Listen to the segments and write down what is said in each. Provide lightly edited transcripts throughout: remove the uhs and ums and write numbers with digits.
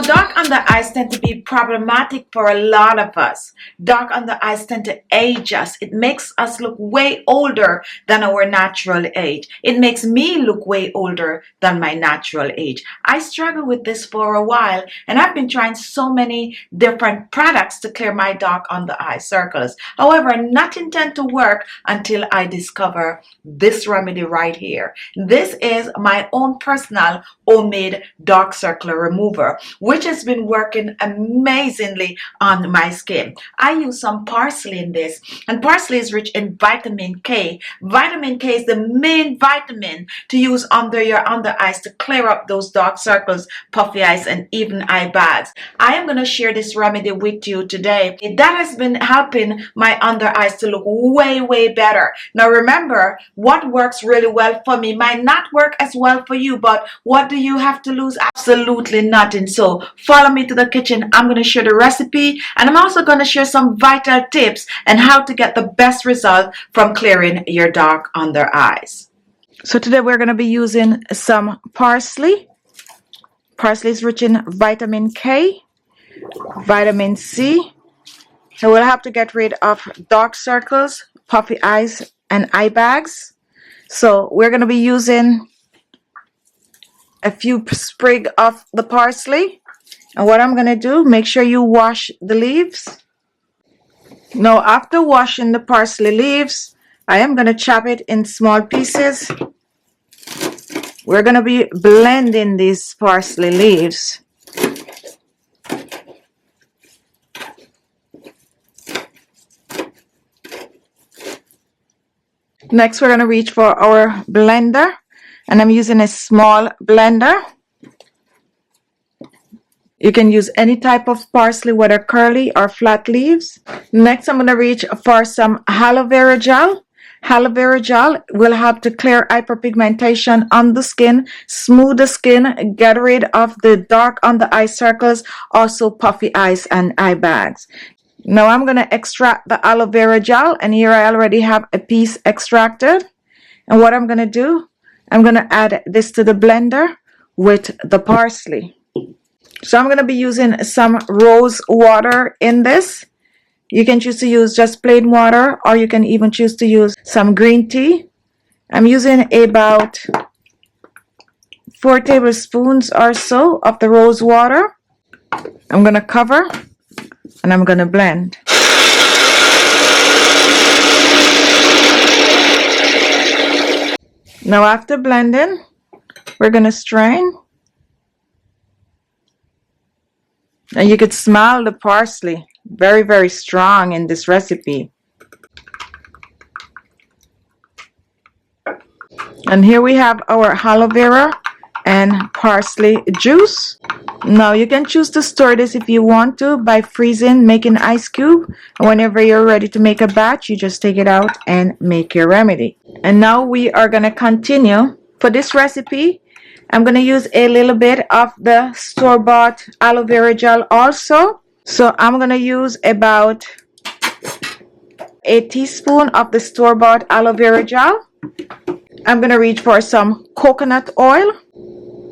Now, dark under eyes tend to be problematic for a lot of us. Dark under eyes tend to age us. It makes us look way older than our natural age. It makes me look way older than my natural age. I struggled with this for a while, and I've been trying so many different products to clear my dark under eye circles. However, nothing tend to work until I discover this remedy right here. This is my own personal homemade dark circle remover, which has been working amazingly on my skin. I use some parsley in this, and parsley is rich in vitamin K. Vitamin K is the main vitamin to use under your under eyes to clear up those dark circles, puffy eyes, and even eye bags. I am going to share this remedy with you today. That has been helping my under eyes to look way better. Now remember, what works really well for me might not work as well for you, but what do you have to lose? Absolutely nothing. So follow me to the kitchen. I'm going to share the recipe, and I'm also going to share some vital tips and how to get the best result from clearing your dark under eyes. So today we're going to be using some parsley. Parsley is rich in vitamin K, vitamin C. So we'll have to get rid of dark circles, puffy eyes, and eye bags. So we're going to be using a few sprig of the parsley. And what I'm going to do, make sure you wash the leaves. Now, after washing the parsley leaves, I am going to chop it in small pieces. We're going to be blending these parsley leaves. Next, we're going to reach for our blender, and I'm using a small blender. You can use any type of parsley, whether curly or flat leaves. Next, I'm going to reach for some aloe vera gel. Aloe vera gel will help to clear hyperpigmentation on the skin, smooth the skin, get rid of the dark under eye circles, also puffy eyes and eye bags. Now I'm going to extract the aloe vera gel, and here I already have a piece extracted. And what I'm going to do, I'm going to add this to the blender with the parsley. So I'm going to be using some rose water in this. You can choose to use just plain water, or you can even choose to use some green tea. I'm using about 4 tablespoons or so of the rose water. I'm going to cover, and I'm going to blend. Now after blending, we're going to strain. And you could smell the parsley, very strong in this recipe. And here we have our aloe vera and parsley juice. Now you can choose to store this if you want to by freezing, making ice cube. And whenever you're ready to make a batch, you just take it out and make your remedy. And now we are going to continue. For this recipe, I'm going to use a little bit of the store-bought aloe vera gel also. So I'm going to use about a teaspoon of the store-bought aloe vera gel. I'm going to reach for some coconut oil,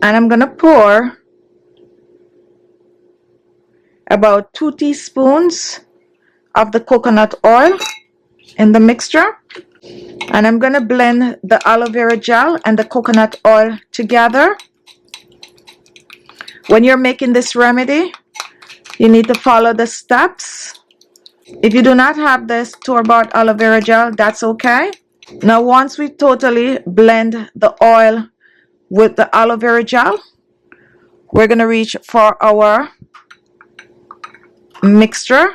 and I'm going to pour about 2 teaspoons of the coconut oil in the mixture. And I'm going to blend the aloe vera gel and the coconut oil together. When you're making this remedy, you need to follow the steps. If you do not have the store-bought aloe vera gel, that's okay. Now once we totally blend the oil with the aloe vera gel, we're going to reach for our mixture.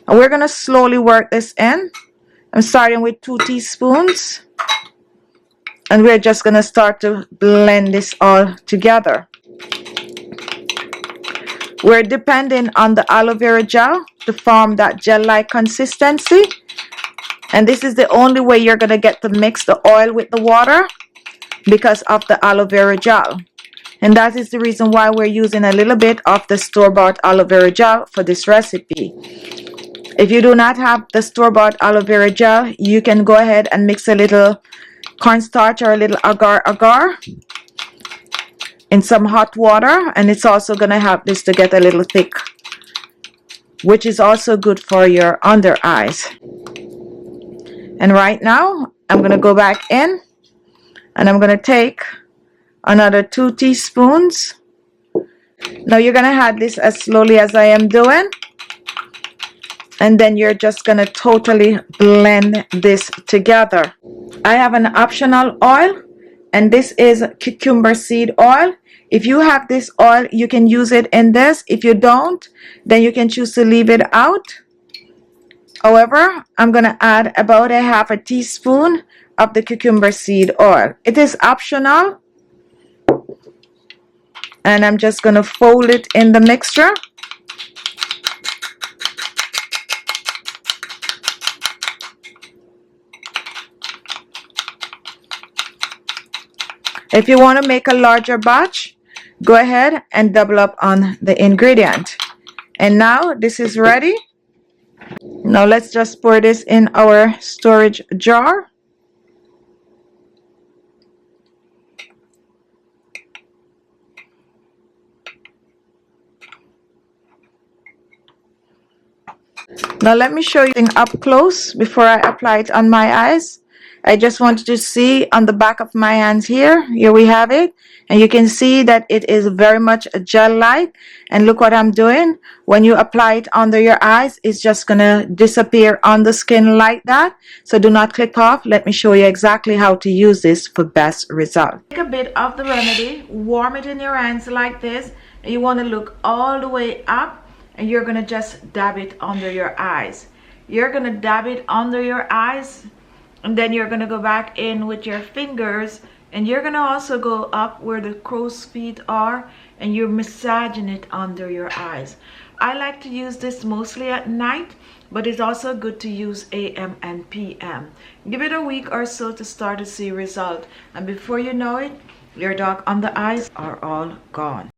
And we're going to slowly work this in. I'm starting with 2 teaspoons, and we're just going to start to blend this all together. We're depending on the aloe vera gel to form that gel-like consistency, and this is the only way you're going to get to mix the oil with the water, because of the aloe vera gel. And that is the reason why we're using a little bit of the store-bought aloe vera gel for this recipe. If you do not have the store-bought aloe vera gel, you can go ahead and mix a little cornstarch or a little agar-agar. in some hot water, and it's also going to help this to get a little thick, which is also good for your under eyes. And right now I'm going to go back in and I'm going to take another 2 teaspoons. Now you're going to add this as slowly as I am doing, and then you're just going to totally blend this together. I have an optional oil, and this is cucumber seed oil. If you have this oil, you can use it in this. If you don't, then you can choose to leave it out. However, I'm going to add about a half a teaspoon of the cucumber seed oil. It is optional, and I'm just going to fold it in the mixture. If you want to make a larger batch, go ahead and double up on the ingredient. And now this is ready. Now let's just pour this in our storage jar. Now let me show you up close before I apply it on my eyes. I just wanted to see on the back of my hands here. Here we have it. And you can see that it is very much gel-like. And look what I'm doing. When you apply it under your eyes, it's just going to disappear on the skin like that. So do not click off. Let me show you exactly how to use this for best result. Take a bit of the remedy, warm it in your hands like this. And you want to look all the way up. And you're going to just dab it under your eyes. You're going to dab it under your eyes. And then you're going to go back in with your fingers, and you're going to also go up where the crow's feet are, and you're massaging it under your eyes. I like to use this mostly at night, but it's also good to use AM and PM. Give it a week or so to start to see result, and before you know it, your dark under eyes are all gone.